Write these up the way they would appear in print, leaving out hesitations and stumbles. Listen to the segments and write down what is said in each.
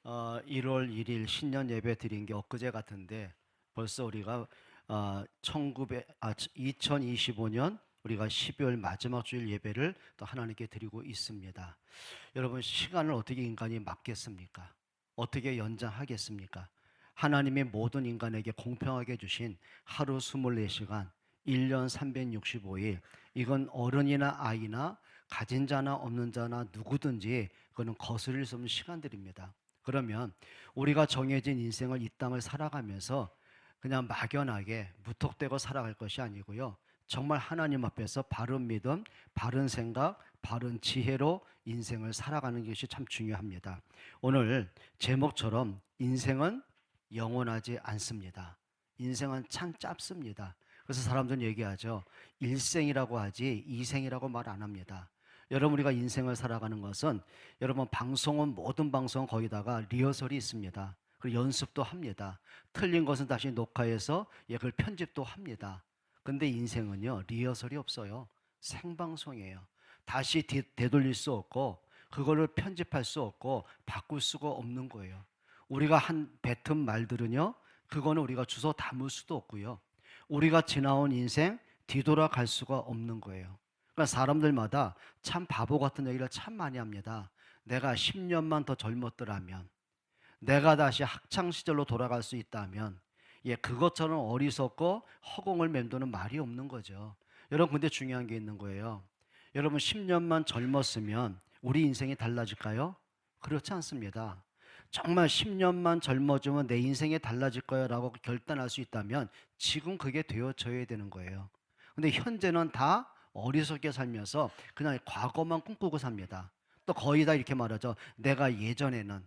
1월 1일 신년 예배 드린 게 엊그제 같은데 벌써 우리가 2025년 우리가 12월 마지막 주일 예배를 또 하나님께 드리고 있습니다. 여러분, 시간을 어떻게 인간이 막겠습니까? 어떻게 연장하겠습니까? 하나님이 모든 인간에게 공평하게 주신 하루 24시간, 1년 365일, 이건 어른이나 아이나 가진 자나 없는 자나 누구든지 그거는 거스릴 수 없는 시간들입니다. 그러면 우리가 정해진 인생을 이 땅을 살아가면서 그냥 막연하게 무턱대고 살아갈 것이 아니고요. 정말 하나님 앞에서 바른 믿음, 바른 생각, 바른 지혜로 인생을 살아가는 것이 참 중요합니다. 오늘 제목처럼 인생은 영원하지 않습니다. 인생은 참 짧습니다. 그래서 사람들은 얘기하죠. 일생이라고 하지 이생이라고 말 안 합니다. 여러분, 우리가 인생을 살아가는 것은 여러분, 방송은 모든 방송은 거기다가 리허설이 있습니다. 그리고 연습도 합니다. 틀린 것은 다시 녹화해서 그걸 편집도 합니다. 근데 인생은요, 리허설이 없어요. 생방송이에요. 다시 되돌릴 수 없고 그거를 편집할 수 없고 바꿀 수가 없는 거예요. 우리가 한 뱉은 말들은요, 그거는 우리가 주워 담을 수도 없고요. 우리가 지나온 인생 뒤돌아갈 수가 없는 거예요. 그러니까 사람들마다 참 바보 같은 얘기를 참 많이 합니다. 내가 10년만 더 젊었더라면, 내가 다시 학창 시절로 돌아갈 수 있다면, 그것처럼 어리석고 허공을 맴도는 말이 없는 거죠. 여러분, 근데 중요한 게 있는 거예요. 여러분, 10년만 젊었으면 우리 인생이 달라질까요? 그렇지 않습니다. 정말 10년만 젊어지면 내 인생이 달라질 거야 라고 결단할 수 있다면 지금 그게 되어져야 되는 거예요. 근데 현재는 다 어리석게 살면서 그냥 과거만 꿈꾸고 삽니다. 또 거의 다 이렇게 말하죠. 내가 예전에는,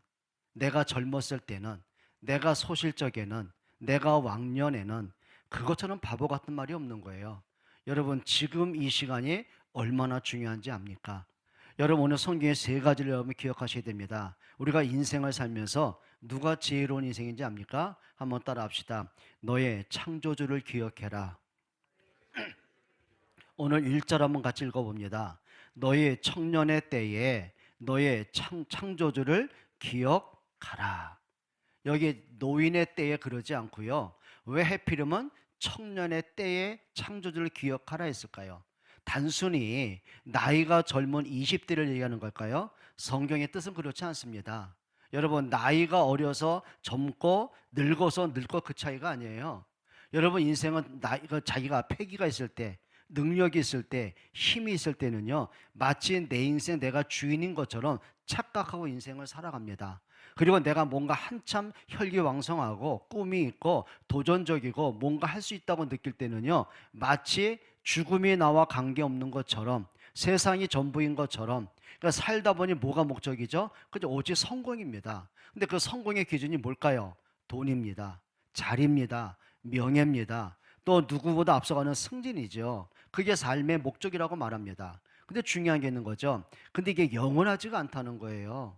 내가 젊었을 때는, 내가 소실적에는, 내가 왕년에는, 그것처럼 바보 같은 말이 없는 거예요. 여러분, 지금 이 시간이 얼마나 중요한지 압니까? 여러분, 오늘 성경의 세 가지를 여러분 기억하셔야 됩니다. 우리가 인생을 살면서 누가 지혜로운 인생인지 압니까? 한번 따라 합시다. 너의 창조주를 기억해라. 오늘 1절 한번 같이 읽어봅니다. 너의 청년의 때에 너의 창조주를 기억하라. 여기 노인의 때에 그러지 않고요. 왜 해필이면 청년의 때에 창조주를 기억하라 했을까요? 단순히 나이가 젊은 20대를 얘기하는 걸까요? 성경의 뜻은 그렇지 않습니다. 여러분, 나이가 어려서 젊고 늙어서 늙고 그 차이가 아니에요. 여러분, 인생은 자기가 패기가 있을 때, 능력이 있을 때, 힘이 있을 때는요, 마치 내 인생 내가 주인인 것처럼 착각하고 인생을 살아갑니다. 그리고 내가 뭔가 한참 혈기왕성하고 꿈이 있고 도전적이고 뭔가 할 수 있다고 느낄 때는요, 마치 죽음이 나와 관계없는 것처럼, 세상이 전부인 것처럼, 그러니까 살다 보니 뭐가 목적이죠? 그저 오직 성공입니다. 근데 그 성공의 기준이 뭘까요? 돈입니다. 자리입니다. 명예입니다. 또 누구보다 앞서가는 승진이죠. 그게 삶의 목적이라고 말합니다. 근데 중요한 게 있는 거죠. 근데 이게 영원하지가 않다는 거예요.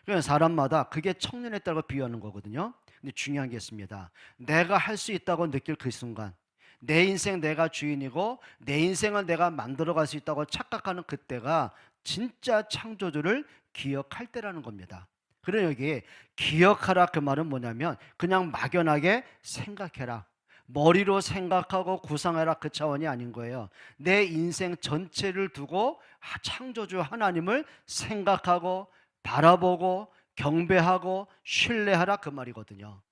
그러니까 사람마다 그게 청년의 딸과 비유하는 거거든요. 근데 중요한 게 있습니다. 내가 할 수 있다고 느낄 그 순간, 내 인생 내가 주인이고 내 인생을 내가 만들어갈 수 있다고 착각하는 그때가 진짜 창조주를 기억할 때라는 겁니다. 그래, 여기 기억하라 그 말은 뭐냐면 그냥 막연하게 생각해라, 머리로 생각하고 구상해라, 그 차원이 아닌 거예요. 내 인생 전체를 두고 창조주 하나님을 생각하고 바라보고 경배하고 신뢰하라, 그 말이거든요.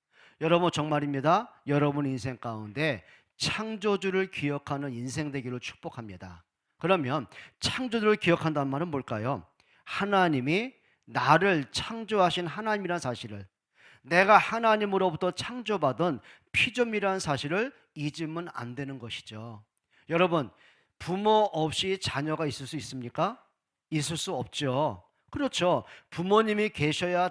여러분, 정말입니다. 여러분 인생 가운데 창조주를 기억하는 인생 되기를 축복합니다. 그러면 창조주를 기억한다는 말은 뭘까요? 하나님이 나를 창조하신 하나님이라는 사실을, 내가 하나님으로부터 창조받은 피조물이라는 사실을 잊으면 안 되는 것이죠. 여러분, 부모 없이 자녀가 있을 수 있습니까? 있을 수 없죠. 그렇죠. 부모님이 계셔야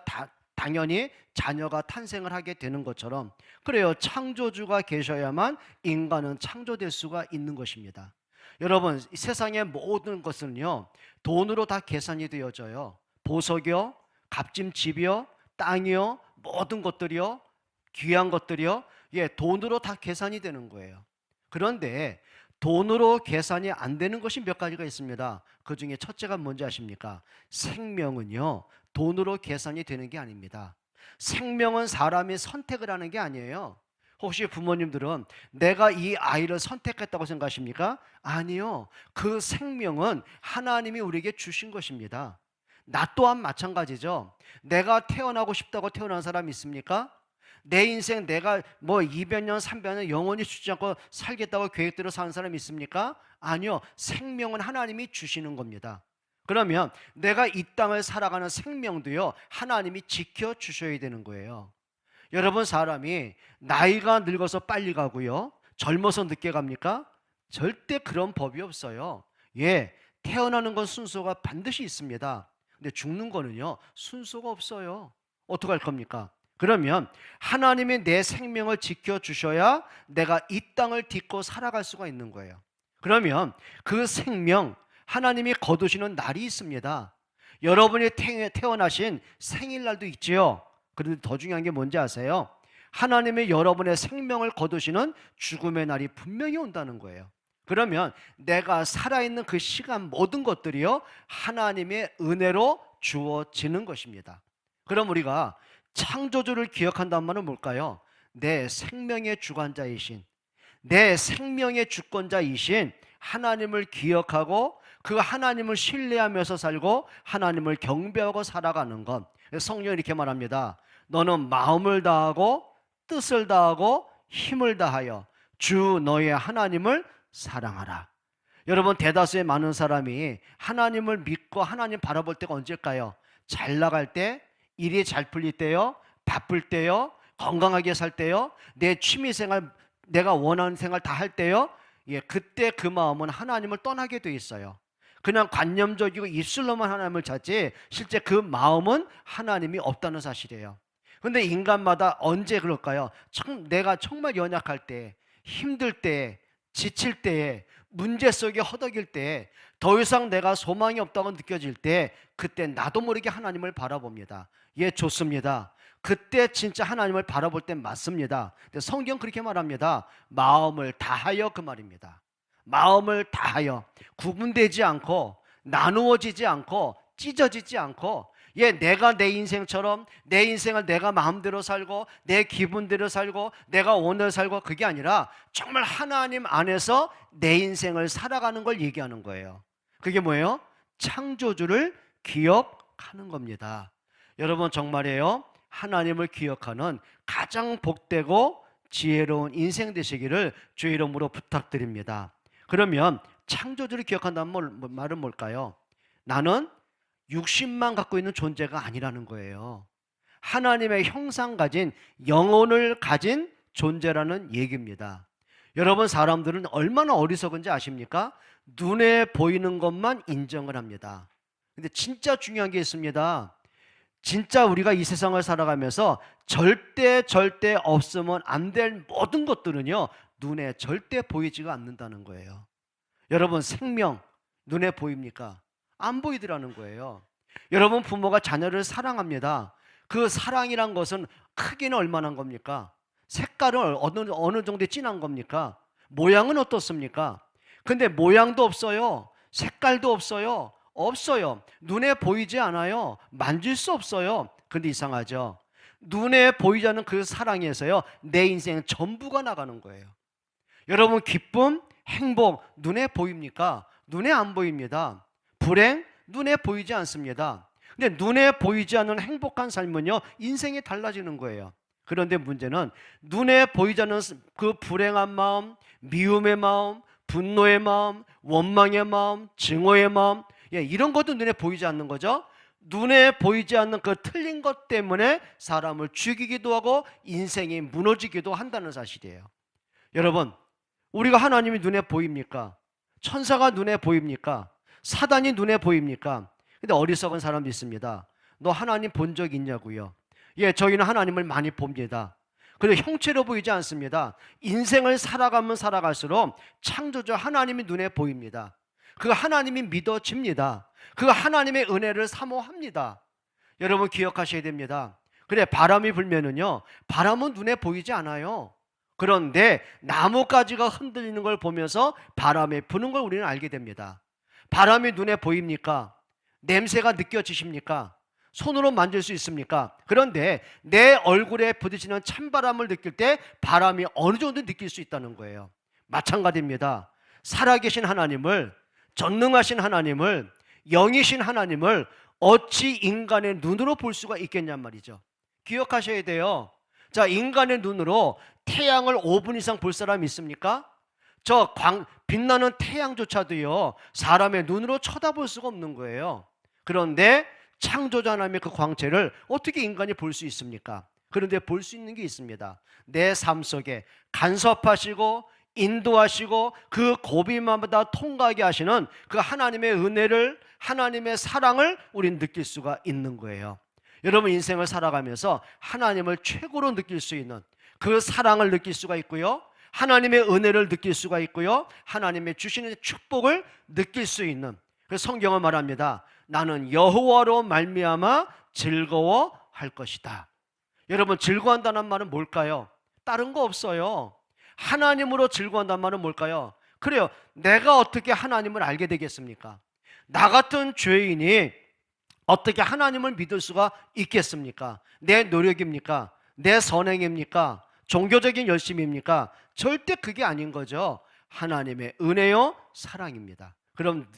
당연히 자녀가 탄생을 하게 되는 것처럼, 그래요. 창조주가 계셔야만 인간은 창조될 수가 있는 것입니다. 여러분, 세상의 모든 것은요, 돈으로 다 계산이 되어져요. 보석이요, 값진 집이요, 땅이요, 모든 것들이요, 귀한 것들이요, 돈으로 다 계산이 되는 거예요. 그런데 돈으로 계산이 안 되는 것이 몇 가지가 있습니다. 그 중에 첫째가 뭔지 아십니까? 생명은요, 돈으로 계산이 되는 게 아닙니다. 생명은 사람이 선택을 하는 게 아니에요. 혹시 부모님들은 내가 이 아이를 선택했다고 생각하십니까? 아니요. 그 생명은 하나님이 우리에게 주신 것입니다. 나 또한 마찬가지죠. 내가 태어나고 싶다고 태어난 사람 있습니까? 내 인생 내가 뭐 200년, 300년 영원히 죽지 않고 살겠다고 계획대로 사는 사람 있습니까? 아니요. 생명은 하나님이 주시는 겁니다. 그러면 내가 이 땅을 살아가는 생명도요, 하나님이 지켜주셔야 되는 거예요. 여러분, 사람이 나이가 늙어서 빨리 가고요, 젊어서 늦게 갑니까? 절대 그런 법이 없어요. 예, 태어나는 건 순서가 반드시 있습니다. 근데 죽는 거는요, 순서가 없어요. 어떡할 겁니까? 그러면 하나님이 내 생명을 지켜주셔야 내가 이 땅을 딛고 살아갈 수가 있는 거예요. 그러면 그 생명, 하나님이 거두시는 날이 있습니다. 여러분이 태어나신 생일날도 있지요. 그런데 더 중요한 게 뭔지 아세요? 하나님의 여러분의 생명을 거두시는 죽음의 날이 분명히 온다는 거예요. 그러면 내가 살아있는 그 시간 모든 것들이요, 하나님의 은혜로 주어지는 것입니다. 그럼 우리가 창조주를 기억한다는 말은 뭘까요? 내 생명의 주관자이신, 내 생명의 주권자이신 하나님을 기억하고 그 하나님을 신뢰하면서 살고 하나님을 경배하고 살아가는 것. 성경이 이렇게 말합니다. 너는 마음을 다하고 뜻을 다하고 힘을 다하여 주 너의 하나님을 사랑하라. 여러분, 대다수의 많은 사람이 하나님을 믿고 하나님 바라볼 때가 언제일까요? 잘 나갈 때, 일이 잘 풀릴 때요, 바쁠 때요, 건강하게 살 때요, 내 취미생활, 내가 원하는 생활 다 할 때요. 예, 그때 그 마음은 하나님을 떠나게 돼 있어요. 그냥 관념적이고 입술로만 하나님을 찾지 실제 그 마음은 하나님이 없다는 사실이에요. 근데 인간마다 언제 그럴까요? 내가 정말 연약할 때, 힘들 때, 지칠 때, 문제 속에 허덕일 때, 더 이상 내가 소망이 없다고 느껴질 때, 그때 나도 모르게 하나님을 바라봅니다. 예, 좋습니다. 그때 진짜 하나님을 바라볼 땐 맞습니다. 근데 성경 그렇게 말합니다. 마음을 다하여, 그 말입니다. 마음을 다하여, 구분되지 않고 나누어지지 않고 찢어지지 않고, 예, 내가 내 인생처럼 내 인생을 내가 마음대로 살고 내 기분대로 살고 내가 오늘 살고, 그게 아니라 정말 하나님 안에서 내 인생을 살아가는 걸 얘기하는 거예요. 그게 뭐예요? 창조주를 기억하는 겁니다. 여러분, 정말이에요. 하나님을 기억하는 가장 복되고 지혜로운 인생 되시기를 주의 이름으로 부탁드립니다. 그러면 창조주를 기억한다는 말은 뭘까요? 나는 육신만 갖고 있는 존재가 아니라는 거예요. 하나님의 형상 가진, 영혼을 가진 존재라는 얘기입니다. 여러분, 사람들은 얼마나 어리석은지 아십니까? 눈에 보이는 것만 인정을 합니다. 근데 진짜 중요한 게 있습니다. 진짜 우리가 이 세상을 살아가면서 절대 없으면 안 될 모든 것들은요, 눈에 절대 보이지가 않는다는 거예요. 여러분, 생명 눈에 보입니까? 안 보이더라는 거예요. 여러분, 부모가 자녀를 사랑합니다. 그 사랑이란 것은 크기는 얼마나 겁니까? 색깔은 어느 정도 진한 겁니까? 모양은 어떻습니까? 근데 모양도 없어요. 색깔도 없어요. 없어요. 눈에 보이지 않아요. 만질 수 없어요. 근데 이상하죠? 눈에 보이지 않는 그 사랑에서요, 내 인생 전부가 나가는 거예요. 여러분, 기쁨, 행복 눈에 보입니까? 눈에 안 보입니다. 불행 눈에 보이지 않습니다. 근데 눈에 보이지 않는 행복한 삶은요, 인생이 달라지는 거예요. 그런데 문제는 눈에 보이지 않는 그 불행한 마음, 미움의 마음, 분노의 마음, 원망의 마음, 증오의 마음, 예, 이런 것도 눈에 보이지 않는 거죠. 눈에 보이지 않는 그 틀린 것 때문에 사람을 죽이기도 하고 인생이 무너지기도 한다는 사실이에요. 여러분, 우리가 하나님이 눈에 보입니까? 천사가 눈에 보입니까? 사단이 눈에 보입니까? 근데 어리석은 사람도 있습니다. 너 하나님 본 적 있냐고요? 예, 저희는 하나님을 많이 봅니다. 그런데 형체로 보이지 않습니다. 인생을 살아가면 살아갈수록 창조주 하나님이 눈에 보입니다. 그 하나님이 믿어집니다. 그 하나님의 은혜를 사모합니다. 여러분, 기억하셔야 됩니다. 그래, 바람이 불면은요, 바람은 눈에 보이지 않아요. 그런데 나뭇가지가 흔들리는 걸 보면서 바람이 부는 걸 우리는 알게 됩니다. 바람이 눈에 보입니까? 냄새가 느껴지십니까? 손으로 만질 수 있습니까? 그런데 내 얼굴에 부딪히는 찬바람을 느낄 때 바람이 어느 정도 느낄 수 있다는 거예요. 마찬가지입니다. 살아계신 하나님을, 전능하신 하나님을, 영이신 하나님을 어찌 인간의 눈으로 볼 수가 있겠냔 말이죠. 기억하셔야 돼요. 자, 인간의 눈으로 태양을 5분 이상 볼 사람 있습니까? 빛나는 태양조차도요, 사람의 눈으로 쳐다볼 수가 없는 거예요. 그런데 창조자 하나님의 그 광채를 어떻게 인간이 볼 수 있습니까? 그런데 볼 수 있는 게 있습니다. 내 삶 속에 간섭하시고 인도하시고 그 고비마다 통과하게 하시는 그 하나님의 은혜를, 하나님의 사랑을 우린 느낄 수가 있는 거예요. 여러분, 인생을 살아가면서 하나님을 최고로 느낄 수 있는 그 사랑을 느낄 수가 있고요, 하나님의 은혜를 느낄 수가 있고요, 하나님의 주시는 축복을 느낄 수 있는, 그래서 성경은 말합니다. 나는 여호와로 말미암아 즐거워할 것이다. 여러분, 즐거워한다는 말은 뭘까요? 다른 거 없어요. 하나님으로 즐거워한다는 말은 뭘까요? 그래요. 내가 어떻게 하나님을 알게 되겠습니까? 나 같은 죄인이 어떻게 하나님을 믿을 수가 있겠습니까? 내 노력입니까? 내 선행입니까? 종교적인 열심입니까? 절대 그게 아닌 거죠. 하나님의 은혜요, 사랑입니다. 그럼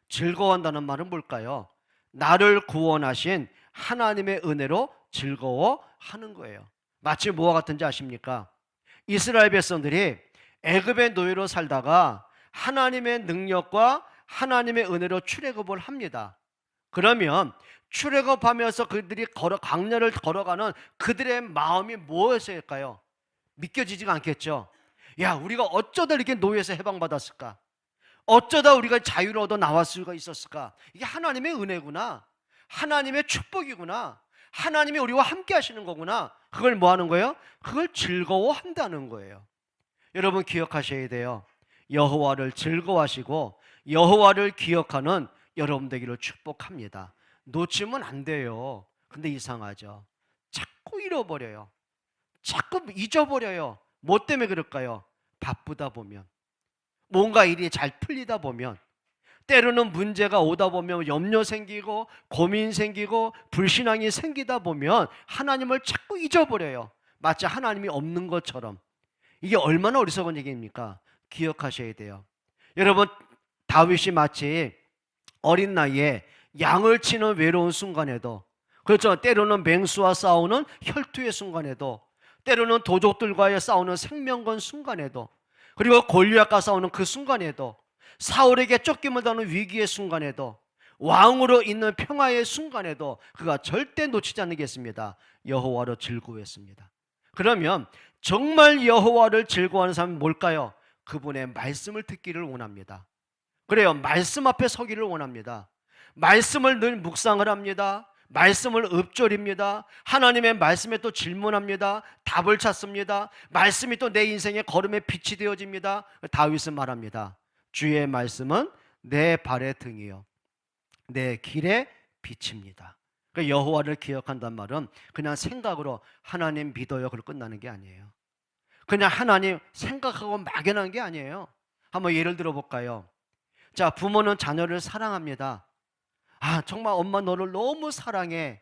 즐거워한다는 말은 뭘까요? 나를 구원하신 하나님의 은혜로 즐거워하는 거예요. 마치 뭐와 같은지 아십니까? 이스라엘 백성들이 애굽의 노예로 살다가 하나님의 능력과 하나님의 은혜로 출애굽을 합니다. 그러면 출애굽하면서 그들이 광야를 걸어가는 그들의 마음이 무엇일까요? 믿겨지지가 않겠죠. 야, 우리가 어쩌다 이렇게 노예에서 해방받았을까? 어쩌다 우리가 자유를 얻어 나왔을 수가 있었을까? 이게 하나님의 은혜구나, 하나님의 축복이구나, 하나님이 우리와 함께 하시는 거구나. 그걸 뭐 하는 거예요? 그걸 즐거워한다는 거예요. 여러분, 기억하셔야 돼요. 여호와를 즐거워하시고 여호와를 기억하는 여러분 되기를 축복합니다. 놓치면 안 돼요. 근데 이상하죠. 자꾸 잃어버려요. 자꾸 잊어버려요. 뭐 때문에 그럴까요? 바쁘다 보면, 뭔가 일이 잘 풀리다 보면, 때로는 문제가 오다 보면 염려 생기고 고민 생기고 불신앙이 생기다 보면 하나님을 자꾸 잊어버려요. 마치 하나님이 없는 것처럼. 이게 얼마나 어리석은 얘기입니까? 기억하셔야 돼요. 여러분, 다윗이 마치 어린 나이에 양을 치는 외로운 순간에도, 그렇죠, 때로는 맹수와 싸우는 혈투의 순간에도, 때로는 도적들과의 싸우는 생명건 순간에도, 그리고 골리앗과 싸우는 그 순간에도, 사울에게 쫓김을 당하는 위기의 순간에도, 왕으로 있는 평화의 순간에도 그가 절대 놓치지 않겠습니다. 여호와로 즐거워했습니다. 그러면 정말 여호와를 즐거워하는 사람은 뭘까요? 그분의 말씀을 듣기를 원합니다. 그래요. 말씀 앞에 서기를 원합니다. 말씀을 늘 묵상을 합니다. 말씀을 읊조립니다. 하나님의 말씀에 또 질문합니다. 답을 찾습니다. 말씀이 또 내 인생의 걸음의 빛이 되어집니다. 다윗은 말합니다. 주의 말씀은 내 발의 등이요 내 길의 빛입니다. 그러니까 여호와를 기억한단 말은 그냥 생각으로 하나님 믿어요 그걸 끝나는 게 아니에요. 그냥 하나님 생각하고 막연한 게 아니에요. 한번 예를 들어 볼까요? 자, 부모는 자녀를 사랑합니다. 아, 정말 엄마 너를 너무 사랑해.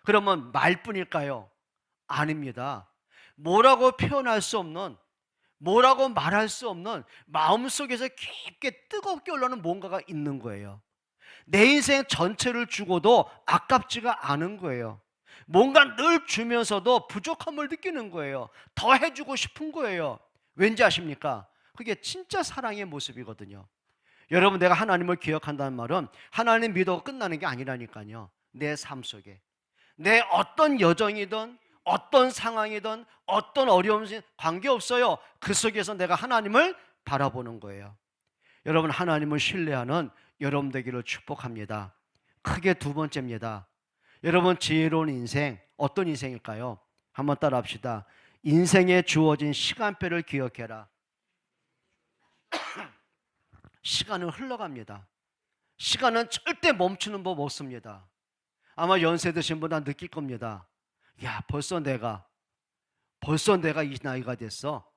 그러면 말뿐일까요? 아닙니다. 뭐라고 표현할 수 없는, 뭐라고 말할 수 없는 마음속에서 깊게 뜨겁게 올라오는 뭔가가 있는 거예요. 내 인생 전체를 주고도 아깝지가 않은 거예요. 뭔가 늘 주면서도 부족함을 느끼는 거예요. 더 해주고 싶은 거예요. 왠지 아십니까? 그게 진짜 사랑의 모습이거든요. 여러분, 내가 하나님을 기억한다는 말은 하나님 믿어 끝나는 게 아니라니까요. 내 삶 속에 내 어떤 여정이든 어떤 상황이든 어떤 어려움이 관계없어요. 그 속에서 내가 하나님을 바라보는 거예요. 여러분, 하나님을 신뢰하는 여러분 되기를 축복합니다. 크게 두 번째입니다. 여러분, 지혜로운 인생, 어떤 인생일까요? 한번 따라 합시다. 인생에 주어진 시간표를 기억해라. 시간은 흘러갑니다. 시간은 절대 멈추는 법 없습니다. 아마 연세 드신 분 다 느낄 겁니다. 야, 벌써 내가 이 나이가 됐어.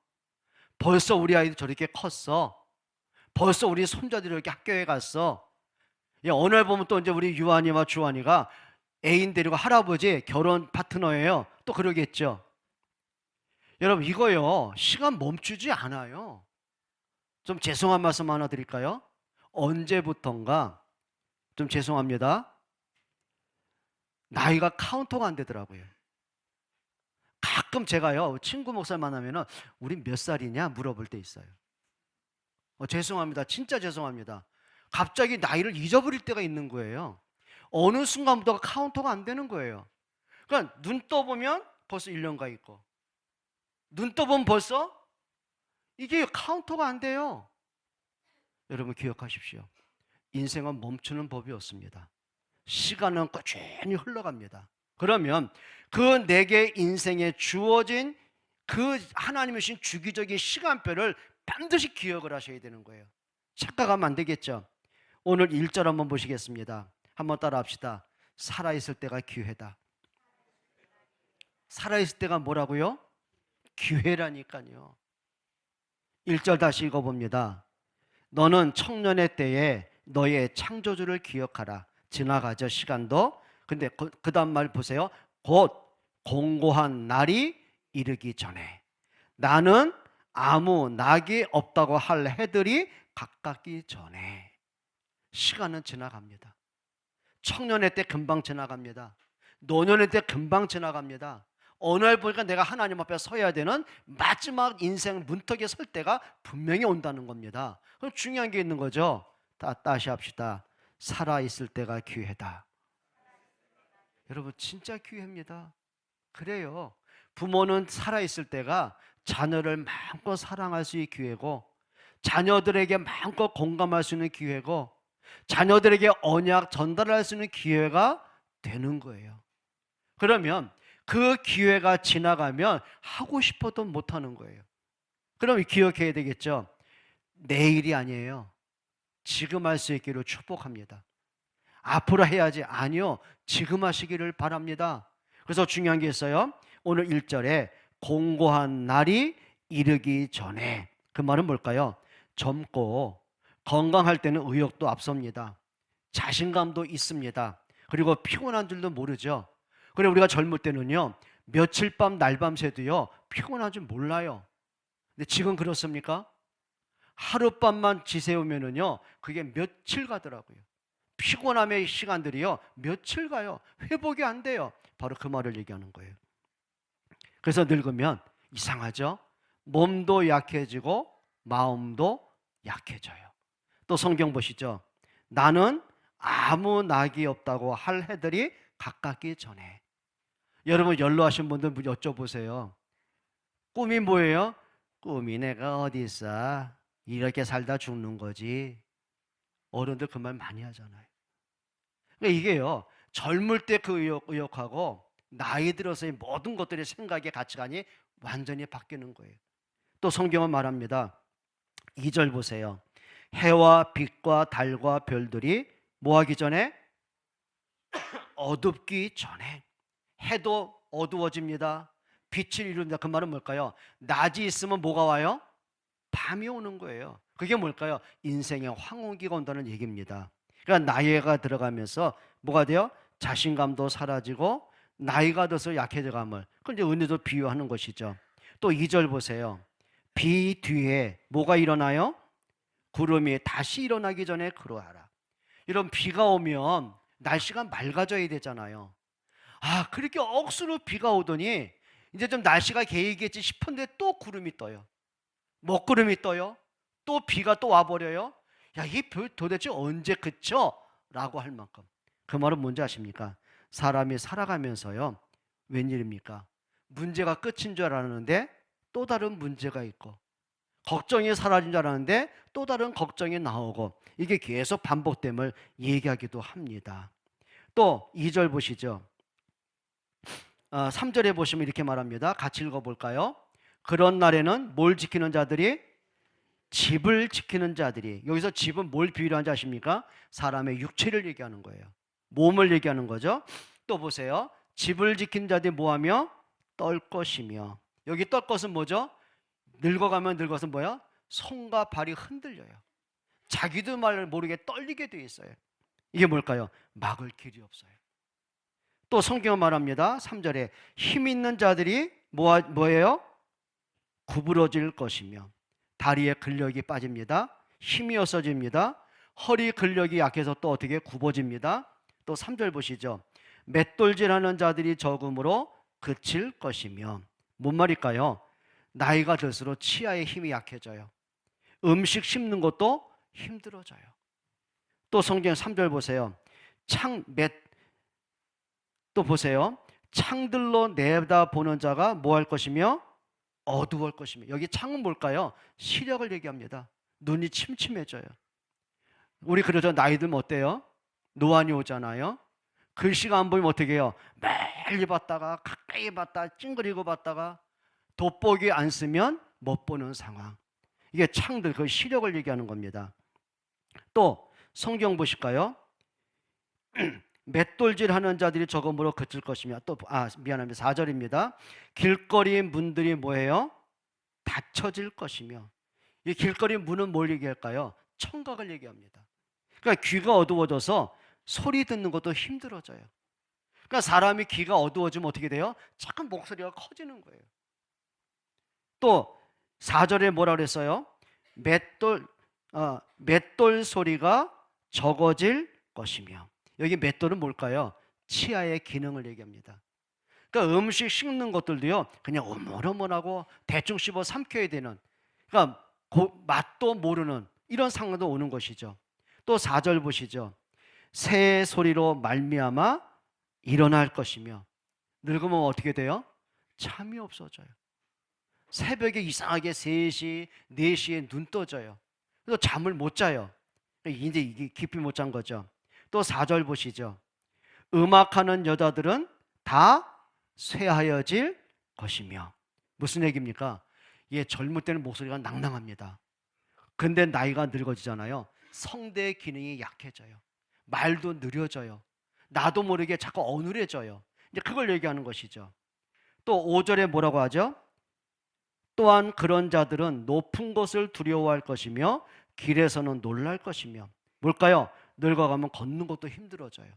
벌써 우리 아이도 저렇게 컸어. 벌써 우리 손자들이 이렇게 학교에 갔어. 야, 어느 날 보면 또 이제 우리 유한이와 주한이가 애인 데리고 할아버지 결혼 파트너예요. 또 그러겠죠. 여러분 이거요 시간 멈추지 않아요. 좀 죄송한 말씀 하나 드릴까요? 언제부턴가 좀 죄송합니다. 나이가 카운터가 안 되더라고요. 가끔 제가요 친구 목사 만나면은 우리 몇 살이냐 물어볼 때 있어요. 죄송합니다. 진짜 죄송합니다. 갑자기 나이를 잊어버릴 때가 있는 거예요. 어느 순간부터 카운터가 안 되는 거예요. 그러니까 눈 떠보면 벌써 1년 가 있고 눈 떠보면 벌써 이게 카운터가 안 돼요. 여러분 기억하십시오. 인생은 멈추는 법이 없습니다. 시간은 꾸준히 흘러갑니다. 그러면 그 내게 인생에 주어진 그 하나님이 주신 주기적인 시간표를 반드시 기억을 하셔야 되는 거예요. 착각하면 안 되겠죠. 오늘 1절 한번 보시겠습니다. 한번 따라 합시다. 살아있을 때가 기회다. 살아있을 때가 뭐라고요? 기회라니까요. 1절 다시 읽어봅니다. 너는 청년의 때에 너의 창조주를 기억하라. 지나가죠 시간도. 근데 그 다음 말 보세요. 곧 공고한 날이 이르기 전에 나는 아무 낙이 없다고 할 해들이 가깝기 전에. 시간은 지나갑니다. 청년의 때 금방 지나갑니다. 노년의 때 금방 지나갑니다. 어느 날 보니까 내가 하나님 앞에 서야 되는 마지막 인생 문턱에 설 때가 분명히 온다는 겁니다. 그럼 중요한 게 있는 거죠. 다시 합시다. 살아있을 때가 기회다. 여러분 진짜 기회입니다. 그래요. 부모는 살아있을 때가 자녀를 마음껏 사랑할 수 있는 기회고, 자녀들에게 마음껏 공감할 수 있는 기회고, 자녀들에게 언약 전달할 수 있는 기회가 되는 거예요. 그러면 그 기회가 지나가면 하고 싶어도 못하는 거예요. 그럼 기억해야 되겠죠. 내일이 아니에요. 지금 할 수 있기를 축복합니다. 앞으로 해야지. 아니요. 지금 하시기를 바랍니다. 그래서 중요한 게 있어요. 오늘 1절에 공고한 날이 이르기 전에. 그 말은 뭘까요? 젊고 건강할 때는 의욕도 앞섭니다. 자신감도 있습니다. 그리고 피곤한 줄도 모르죠. 그래 우리가 젊을 때는요 며칠 밤 날밤 새도요 피곤한 줄 몰라요. 근데 지금 그렇습니까? 하룻밤만 지새우면은요 그게 며칠 가더라고요. 피곤함의 시간들이요 며칠 가요. 회복이 안 돼요. 바로 그 말을 얘기하는 거예요. 그래서 늙으면 이상하죠. 몸도 약해지고 마음도 약해져요. 또 성경 보시죠. 나는 아무 낙이 없다고 할 해들이 가깝기 전에. 여러분 연로하신 분들 여쭤보세요. 꿈이 뭐예요? 꿈이 내가 어디 있어? 이렇게 살다 죽는 거지. 어른들 그 말 많이 하잖아요. 그러니까 이게요. 젊을 때 그 의욕하고 나이 들어서의 모든 것들의 생각의 가치관이 완전히 바뀌는 거예요. 또 성경은 말합니다. 2절 보세요. 해와 빛과 달과 별들이 뭐하기 전에? 어둡기 전에. 해도 어두워집니다. 빛을 이룬다. 그 말은 뭘까요? 낮이 있으면 뭐가 와요? 밤이 오는 거예요. 그게 뭘까요? 인생의 황혼기가 온다는 얘기입니다. 그러니까 나이가 들어가면서 뭐가 돼요? 자신감도 사라지고 나이가 들어서 약해져감을. 그건 이제 은혜도 비유하는 것이죠. 또 2절 보세요. 비 뒤에 뭐가 일어나요? 구름이 다시 일어나기 전에 그러하라. 이런 비가 오면 날씨가 맑아져야 되잖아요. 아, 그렇게 억수로 비가 오더니 이제 좀 날씨가 개이겠지 싶은데 또 구름이 떠요. 먹구름이 떠요. 또 비가 또 와버려요. 야, 이 도대체 언제 그쳐? 라고 할 만큼. 그 말은 뭔지 아십니까? 사람이 살아가면서요. 웬일입니까? 문제가 끝인 줄 알았는데 또 다른 문제가 있고, 걱정이 사라진 줄 알았는데 또 다른 걱정이 나오고, 이게 계속 반복됨을 얘기하기도 합니다. 또 2절 보시죠. 3절에 보시면 이렇게 말합니다. 같이 읽어볼까요? 그런 날에는 뭘 지키는 자들이? 집을 지키는 자들이. 여기서 집은 뭘 비유로 한지 아십니까? 사람의 육체를 얘기하는 거예요. 몸을 얘기하는 거죠. 또 보세요. 집을 지킨 자들이 뭐하며? 떨 것이며. 여기 떨 것은 뭐죠? 늙어가면 늙어서 뭐야? 손과 발이 흔들려요. 자기도 말 모르게 떨리게 돼 있어요. 이게 뭘까요? 막을 길이 없어요. 또 성경은 말합니다. 3절에 힘 있는 자들이 뭐예요? 구부러질 것이며 다리에 근력이 빠집니다. 힘이 없어집니다. 허리 근력이 약해서 또 어떻게 굽어집니다. 또 3절 보시죠. 맷돌질하는 자들이 적음으로 그칠 것이며. 뭔 말일까요? 나이가 들수록 치아의 힘이 약해져요. 음식 씹는 것도 힘들어져요. 또 성경 3절 보세요. 또 보세요. 창들로 내다보는 자가 뭐 할 것이며 어두울 것이며. 여기 창은 뭘까요? 시력을 얘기합니다. 눈이 침침해져요. 우리 그러죠. 나이 들면 어때요? 노안이 오잖아요. 글씨가 안 보이면 어떻게 해요? 멀리 봤다가 가까이 봤다 찡그리고 봤다가 돋보기 안 쓰면 못 보는 상황. 이게 창들 그 시력을 얘기하는 겁니다. 또 성경 보실까요? 맷돌질 하는 자들이 적음으로 그칠 것이며. 또 미안합니다. 4절입니다. 길거리 문들이 뭐예요? 닫혀질 것이며. 이 길거리 문은 뭘 얘기할까요? 청각을 얘기합니다. 그러니까 귀가 어두워져서 소리 듣는 것도 힘들어져요. 그러니까 사람이 귀가 어두워지면 어떻게 돼요? 자꾸 목소리가 커지는 거예요. 또 4절에 뭐라 그랬어요? 맷돌 소리가 적어질 것이며. 여기 맷돌은 뭘까요? 치아의 기능을 얘기합니다. 그러니까 음식 씹는 것들도요, 그냥 오물오물하고 대충 씹어 삼켜야 되는, 그러니까 맛도 모르는 이런 상황도 오는 것이죠. 또 4절 보시죠. 새 소리로 말미암아 일어날 것이며. 늙으면 어떻게 돼요? 잠이 없어져요. 새벽에 이상하게 3시, 4시에 눈 떠져요. 그래서 잠을 못 자요. 이제 이게 깊이 못 잔 거죠. 또 4절 보시죠. 음악하는 여자들은 다 쇠하여질 것이며. 무슨 얘기입니까? 예, 젊을 때는 목소리가 낭낭합니다. 근데 나이가 늙어지잖아요. 성대 기능이 약해져요. 말도 느려져요. 나도 모르게 자꾸 어눌해져요. 이제 그걸 얘기하는 것이죠. 또 5절에 뭐라고 하죠? 또한 그런 자들은 높은 것을 두려워할 것이며 길에서는 놀랄 것이며. 뭘까요? 늙어가면 걷는 것도 힘들어져요.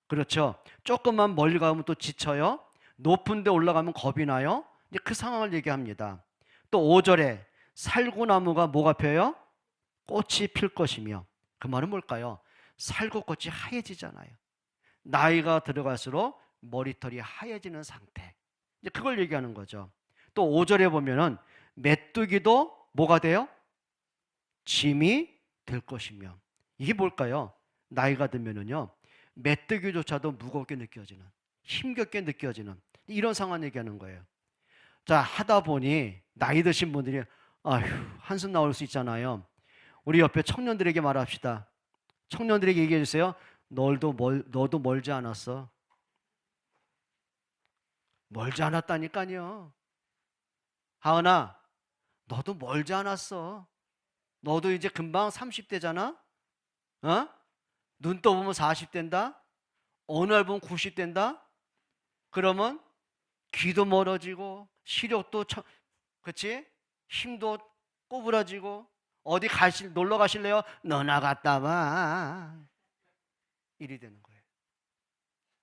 그렇죠? 조금만 멀리 가면 또 지쳐요. 높은 데 올라가면 겁이 나요. 이제 그 상황을 얘기합니다. 또 5절에 살구나무가 뭐가 펴요? 꽃이 필 것이며. 그 말은 뭘까요? 살구꽃이 하얘지잖아요. 나이가 들어갈수록 머리털이 하얘지는 상태. 이제 그걸 얘기하는 거죠. 또 5절에 보면은 메뚜기도 뭐가 돼요? 짐이 될 것이며. 이게 뭘까요? 나이가 들면은요, 메뚜기조차도 무겁게 느껴지는, 힘겹게 느껴지는 이런 상황 얘기하는 거예요. 자, 하다 보니 나이 드신 분들이 아휴 한숨 나올 수 있잖아요. 우리 옆에 청년들에게 말합시다. 청년들에게 얘기해 주세요. 너도 멀지 않았어. 멀지 않았다니까요. 하은아, 너도 멀지 않았어. 너도 이제 금방 30대잖아. 어? 눈 떠보면 40대인다. 어느 날 보면 90대인다. 그러면 귀도 멀어지고 시력도 그치? 힘도 꼬부라지고 어디 놀러 가실래요? 너나 갔다 와. 일이 되는 거예요.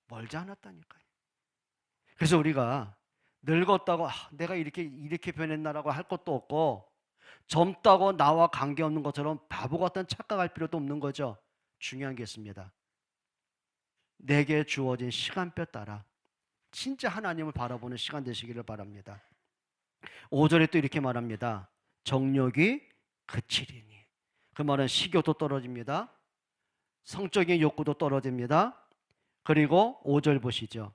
멀지 않았다니까요. 그래서 우리가 늙었다고 내가 이렇게 변했나라고 할 것도 없고 젊다고 나와 관계없는 것처럼 바보 같은 착각할 필요도 없는 거죠. 중요한 게 있습니다. 내게 주어진 시간표 따라 진짜 하나님을 바라보는 시간 되시기를 바랍니다. 5절에 또 이렇게 말합니다. 정욕이 그치리니. 그 말은 식욕도 떨어집니다. 성적인 욕구도 떨어집니다. 그리고 5절 보시죠.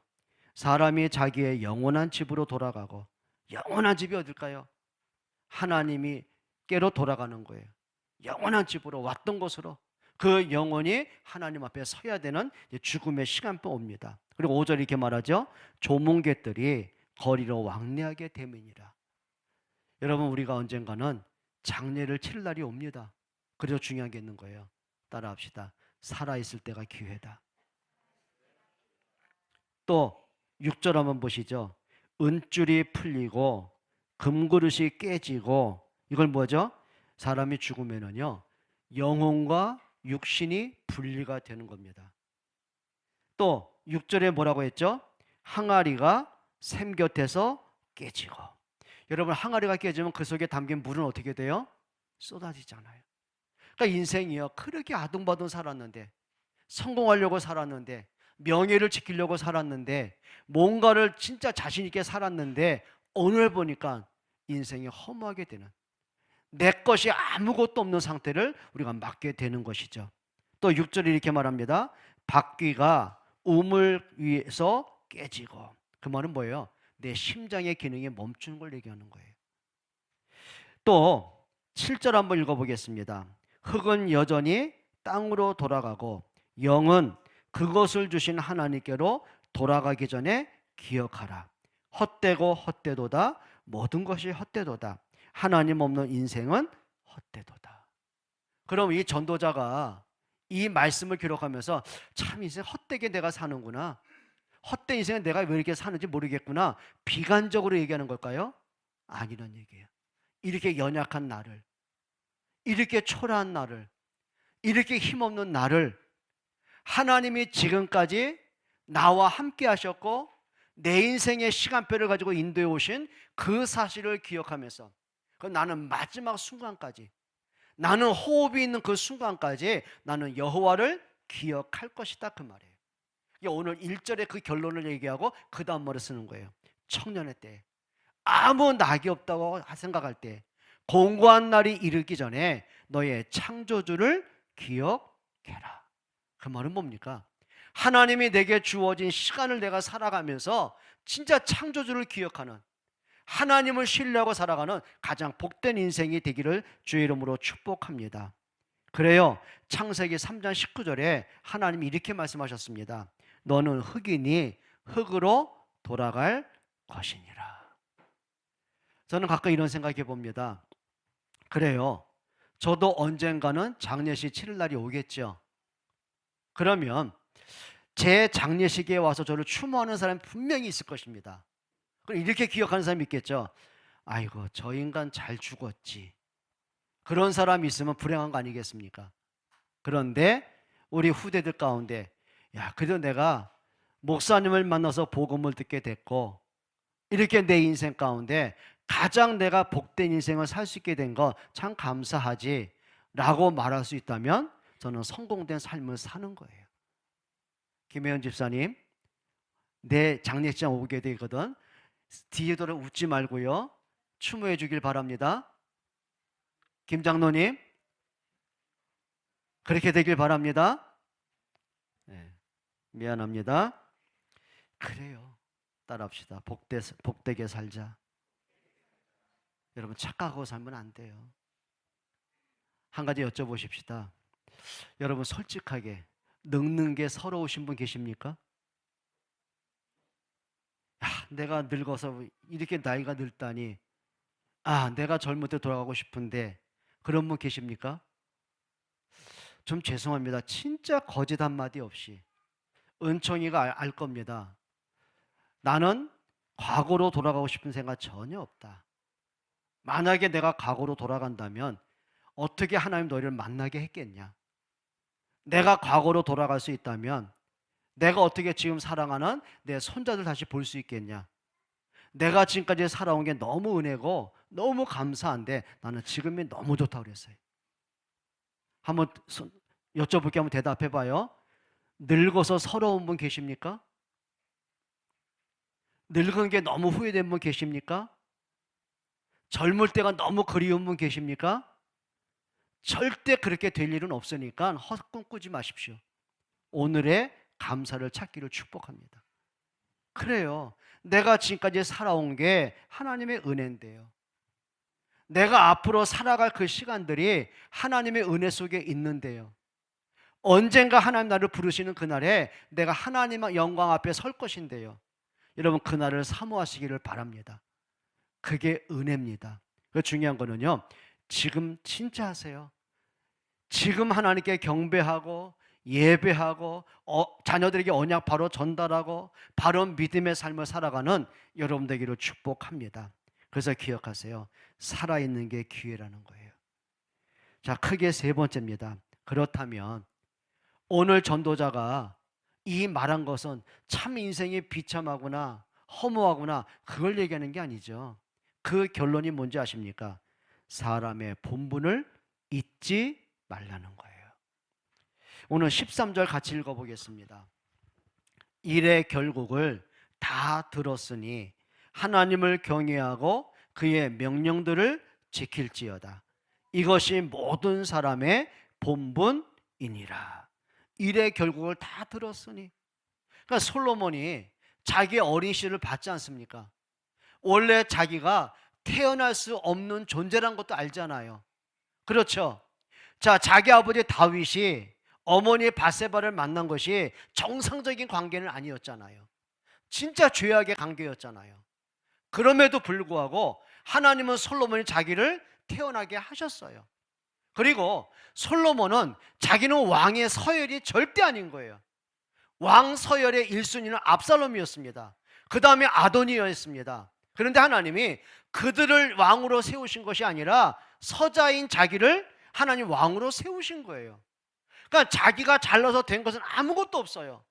사람이 자기의 영원한 집으로 돌아가고. 영원한 집이 어딜까요? 하나님이 깨로 돌아가는 거예요. 영원한 집으로 왔던 곳으로 그 영혼이 하나님 앞에 서야 되는 죽음의 시간표 옵니다. 그리고 5절 이렇게 말하죠. 조문객들이 거리로 왕래하게 됨이니라. 여러분 우리가 언젠가는 장례를 치를 날이 옵니다. 그래서 중요한 게 있는 거예요. 따라합시다. 살아있을 때가 기회다. 또 6절 한번 보시죠. 은줄이 풀리고 금그릇이 깨지고. 이걸 뭐죠? 사람이 죽으면은요 영혼과 육신이 분리가 되는 겁니다. 또 6절에 뭐라고 했죠? 항아리가 샘 곁에서 깨지고. 여러분, 항아리가 깨지면 그 속에 담긴 물은 어떻게 돼요? 쏟아지잖아요. 그러니까 인생이요, 그렇게 아둥바둥 살았는데, 성공하려고 살았는데, 명예를 지키려고 살았는데, 뭔가를 진짜 자신 있게 살았는데, 오늘 보니까 인생이 허무하게 되는, 내 것이 아무것도 없는 상태를 우리가 맞게 되는 것이죠. 또 6절에 이렇게 말합니다. 바퀴가 우물 위에서 깨지고. 그 말은 뭐예요? 내 심장의 기능이 멈추는 걸 얘기하는 거예요. 또 7절 한번 읽어보겠습니다. 흙은 여전히 땅으로 돌아가고 영은 그것을 주신 하나님께로 돌아가기 전에 기억하라. 헛되고 헛되도다. 모든 것이 헛되도다. 하나님 없는 인생은 헛되도다. 그럼 이 전도자가 이 말씀을 기록하면서 참 인생 헛되게 내가 사는구나. 헛된 인생은 내가 왜 이렇게 사는지 모르겠구나. 비관적으로 얘기하는 걸까요? 아니란 얘기예요. 이렇게 연약한 나를, 이렇게 초라한 나를, 이렇게 힘없는 나를 하나님이 지금까지 나와 함께 하셨고 내 인생의 시간표를 가지고 인도해 오신 그 사실을 기억하면서 나는 마지막 순간까지, 나는 호흡이 있는 그 순간까지 나는 여호와를 기억할 것이다, 그 말이에요. 오늘 1절에 그 결론을 얘기하고 그 다음 말을 쓰는 거예요. 청년의 때, 아무 낙이 없다고 생각할 때, 공고한 날이 이르기 전에 너의 창조주를 기억해라. 그 말은 뭡니까? 하나님이 내게 주어진 시간을 내가 살아가면서 진짜 창조주를 기억하는, 하나님을 신뢰하고 살아가는 가장 복된 인생이 되기를 주의 이름으로 축복합니다. 그래요, 창세기 3장 19절에 하나님이 이렇게 말씀하셨습니다. 너는 흙이니 흙으로 돌아갈 것이니라. 저는 가끔 이런 생각해 봅니다. 그래요, 저도 언젠가는 장례식 치를 날이 오겠죠. 그러면 제 장례식에 와서 저를 추모하는 사람이 분명히 있을 것입니다. 그럼 이렇게 기억하는 사람이 있겠죠. 아이고, 저 인간 잘 죽었지. 그런 사람이 있으면 불행한 거 아니겠습니까? 그런데 우리 후대들 가운데, 야, 그래도 내가 목사님을 만나서 복음을 듣게 됐고, 이렇게 내 인생 가운데 가장 내가 복된 인생을 살 수 있게 된 거 참 감사하지 라고 말할 수 있다면 저는 성공된 삶을 사는 거예요. 김혜연 집사님, 내 장례식장 오게 되거든. 뒤에 돌아 웃지 말고요, 추모해 주길 바랍니다. 김 장로님, 그렇게 되길 바랍니다. 네, 미안합니다. 그래요, 따라합시다. 복되게 살자. 여러분, 착각하고 살면 안 돼요. 한 가지 여쭤보십시다. 여러분, 솔직하게 늙는 게 서러우신 분 계십니까? 야, 내가 늙어서 이렇게 나이가 늙다니, 내가 젊을 때 돌아가고 싶은데, 그런 분 계십니까? 좀 죄송합니다. 진짜 거짓 한마디 없이 은총이가 알 겁니다. 나는 과거로 돌아가고 싶은 생각 전혀 없다. 만약에 내가 과거로 돌아간다면 어떻게 하나님 너희를 만나게 했겠냐? 내가 과거로 돌아갈 수 있다면 내가 어떻게 지금 사랑하는 내 손자들 다시 볼 수 있겠냐? 내가 지금까지 살아온 게 너무 은혜고 너무 감사한데 나는 지금이 너무 좋다고 그랬어요. 한번 여쭤볼게, 한번 대답해 봐요. 늙어서 서러운 분 계십니까? 늙은 게 너무 후회된 분 계십니까? 젊을 때가 너무 그리운 분 계십니까? 절대 그렇게 될 일은 없으니까 헛꿈 꾸지 마십시오. 오늘의 감사를 찾기를 축복합니다. 그래요, 내가 지금까지 살아온 게 하나님의 은혜인데요, 내가 앞으로 살아갈 그 시간들이 하나님의 은혜 속에 있는데요, 언젠가 하나님 나를 부르시는 그날에 내가 하나님의 영광 앞에 설 것인데요, 여러분, 그날을 사모하시기를 바랍니다. 그게 은혜입니다. 그 중요한 거는요, 지금 진짜 하세요. 지금 하나님께 경배하고 예배하고 자녀들에게 언약 바로 전달하고 바른 믿음의 삶을 살아가는 여러분 되기를 축복합니다. 그래서 기억하세요. 살아있는 게 기회라는 거예요. 자, 크게 세 번째입니다. 그렇다면 오늘 전도자가 이 말한 것은 참 인생이 비참하구나, 허무하구나, 그걸 얘기하는 게 아니죠. 그 결론이 뭔지 아십니까? 사람의 본분을 잊지 말라는 거예요. 오늘 13절 같이 읽어보겠습니다. 일의 결국을 다 들었으니 하나님을 경외하고 그의 명령들을 지킬지어다. 이것이 모든 사람의 본분이니라. 일의 결국을 다 들었으니. 그러니까 솔로몬이 자기 어린 시를 받지 않습니까? 원래 자기가 태어날 수 없는 존재란 것도 알잖아요. 그렇죠? 자, 자기 아버지 다윗이 어머니 바세바를 만난 것이 정상적인 관계는 아니었잖아요. 진짜 죄악의 관계였잖아요. 그럼에도 불구하고 하나님은 솔로몬이 자기를 태어나게 하셨어요. 그리고 솔로몬은 자기는 왕의 서열이 절대 아닌 거예요. 왕 서열의 1순위는 압살롬이었습니다. 그 다음에 아도니였습니다. 그런데 하나님이 그들을 왕으로 세우신 것이 아니라 서자인 자기를 하나님 왕으로 세우신 거예요. 그러니까 자기가 잘나서 된 것은 아무것도 없어요.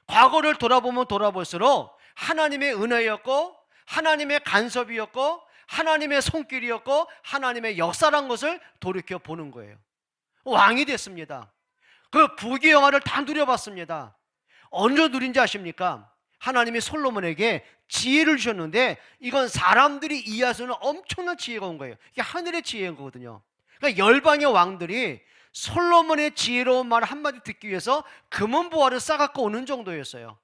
과거를 돌아보면 돌아볼수록 하나님의 은혜였고 하나님의 간섭이었고 하나님의 손길이었고 하나님의 역사란 것을 돌이켜 보는 거예요. 왕이 됐습니다. 그 부귀 영화를 다 누려봤습니다. 언제 누린지 아십니까? 하나님이 솔로몬에게 지혜를 주셨는데 이건 사람들이 이해할 수 없는 엄청난 지혜가 온 거예요. 이게 하늘의 지혜인 거거든요. 그러니까 열방의 왕들이 솔로몬의 지혜로운 말 한마디 듣기 위해서 금은보화를 싸갖고 오는 정도였어요.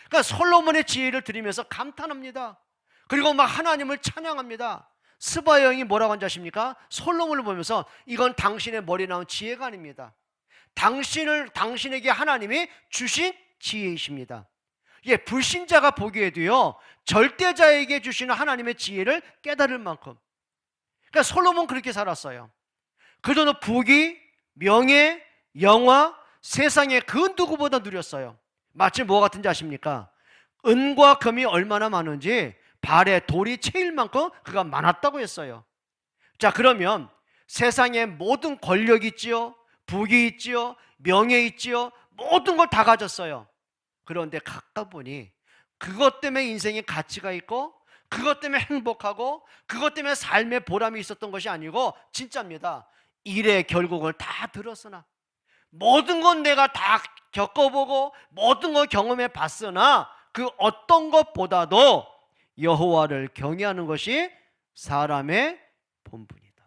그러니까 솔로몬의 지혜를 들으면서 감탄합니다. 그리고 막 하나님을 찬양합니다. 스바 여인이 뭐라고 한지 아십니까? 솔로몬을 보면서 이건 당신의 머리에 나온 지혜가 아닙니다. 당신에게 하나님이 주신 지혜이십니다. 예, 불신자가 보기에도요 절대자에게 주시는 하나님의 지혜를 깨달을 만큼. 그러니까 솔로몬 그렇게 살았어요. 그도 부귀, 명예, 영화, 세상에 그 누구보다 누렸어요. 마치 뭐 같은지 아십니까? 은과 금이 얼마나 많은지 발에 돌이 채일 만큼 그가 많았다고 했어요. 자, 그러면 세상에 모든 권력이 있지요, 부귀 있지요, 명예 있지요, 모든 걸 다 가졌어요. 그런데 가까보니 그것 때문에 인생에 가치가 있고 그것 때문에 행복하고 그것 때문에 삶의 보람이 있었던 것이 아니고 진짜입니다. 일의 결국을 다 들었으나 모든 건 내가 다 겪어보고 모든 걸 경험해 봤으나 그 어떤 것보다도 여호와를 경외하는 것이 사람의 본분이다.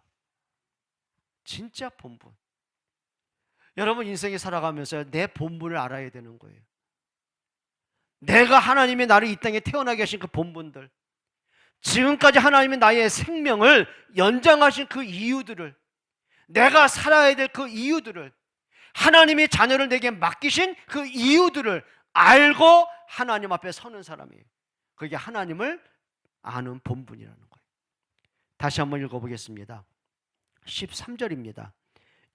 진짜 본분. 여러분 인생에 살아가면서 내 본분을 알아야 되는 거예요. 내가 하나님이 나를 이 땅에 태어나게 하신 그 본분들, 지금까지 하나님이 나의 생명을 연장하신 그 이유들을, 내가 살아야 될 그 이유들을, 하나님이 자녀를 내게 맡기신 그 이유들을 알고 하나님 앞에 서는 사람이에요. 그게 하나님을 아는 본분이라는 거예요. 다시 한번 읽어보겠습니다. 13절입니다.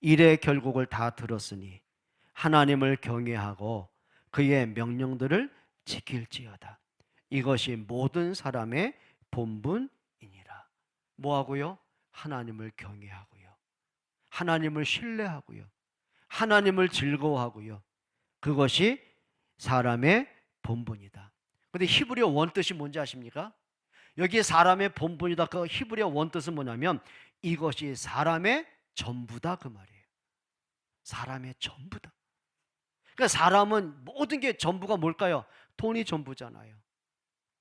일의 결국을 다 들었으니 하나님을 경외하고 그의 명령들을 지킬지어다. 이것이 모든 사람의 본분이니라. 뭐하고요? 하나님을 경외하고요, 하나님을 신뢰하고요, 하나님을 즐거워하고요. 그것이 사람의 본분이다. 근데 히브리어 원뜻이 뭔지 아십니까? 여기에 사람의 본분이다. 그 히브리어 원뜻은 뭐냐면 이것이 사람의 전부다, 그 말이에요. 사람의 전부다. 그러니까 사람은 모든 게 전부가 뭘까요? 돈이 전부잖아요.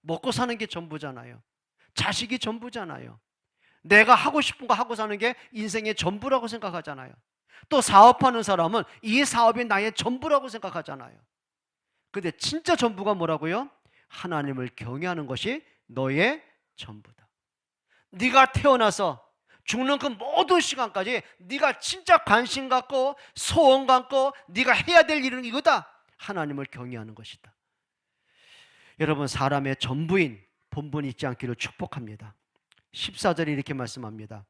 먹고 사는 게 전부잖아요. 자식이 전부잖아요. 내가 하고 싶은 거 하고 사는 게 인생의 전부라고 생각하잖아요. 또 사업하는 사람은 이 사업이 나의 전부라고 생각하잖아요. 근데 진짜 전부가 뭐라고요? 하나님을 경외하는 것이 너의 전부다. 네가 태어나서 죽는 그 모든 시간까지 네가 진짜 관심 갖고 소원 갖고 네가 해야 될 일은 이거다. 하나님을 경외하는 것이다. 여러분, 사람의 전부인 본분이 있지 않기를 축복합니다. 14절에 이렇게 말씀합니다.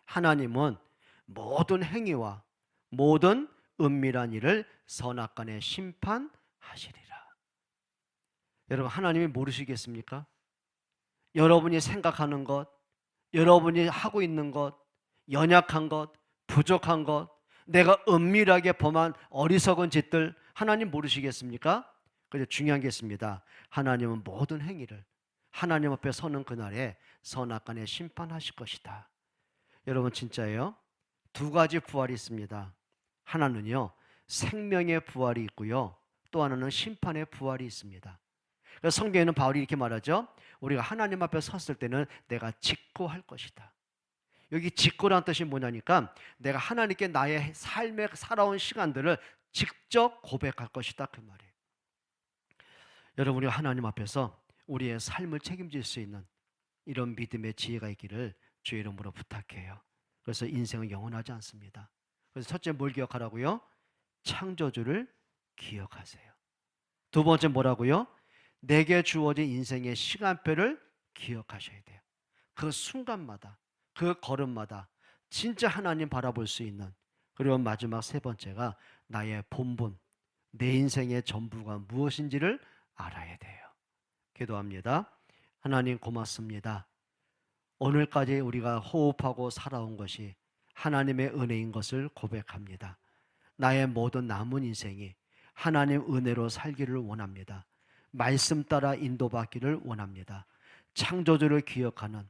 하나님은 모든 행위와 모든 은밀한 일을 선악간에 심판하시리라. 여러분, 하나님이 모르시겠습니까? 여러분이 생각하는 것, 여러분이 하고 있는 것, 연약한 것, 부족한 것, 내가 은밀하게 범한 어리석은 짓들, 하나님 모르시겠습니까? 그런데 중요한 게 있습니다. 하나님은 모든 행위를 하나님 앞에 서는 그날에 선악간에 심판하실 것이다. 여러분 진짜예요? 두 가지 부활이 있습니다. 하나는요, 생명의 부활이 있고요. 또 하나는 심판의 부활이 있습니다. 그래서 성경에는 바울이 이렇게 말하죠. 우리가 하나님 앞에 섰을 때는 내가 직고할 것이다. 여기 직고란 뜻이 뭐냐니까 내가 하나님께 나의 삶에 살아온 시간들을 직접 고백할 것이다 그 말이에요. 여러분이 하나님 앞에서 우리의 삶을 책임질 수 있는 이런 믿음의 지혜가 있기를 주의 이름으로 부탁해요. 그래서 인생은 영원하지 않습니다. 그래서 첫째 뭘 기억하라고요? 창조주를 기억하세요. 두 번째 뭐라고요? 내게 주어진 인생의 시간표를 기억하셔야 돼요. 그 순간마다, 그 걸음마다 진짜 하나님 바라볼 수 있는, 그리고 마지막 세 번째가 나의 본분, 내 인생의 전부가 무엇인지를 알아야 돼요. 기도합니다. 하나님 고맙습니다. 오늘까지 우리가 호흡하고 살아온 것이 하나님의 은혜인 것을 고백합니다. 나의 모든 남은 인생이 하나님 은혜로 살기를 원합니다. 말씀 따라 인도받기를 원합니다. 창조주를 기억하는,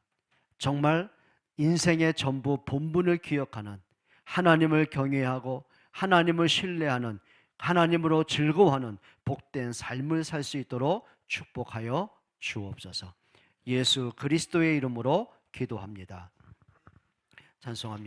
정말 인생의 전부 본분을 기억하는, 하나님을 경외하고 하나님을 신뢰하는, 하나님으로 즐거워하는 복된 삶을 살 수 있도록 축복하여 주옵소서. 예수 그리스도의 이름으로 기도합니다. 찬송합니다.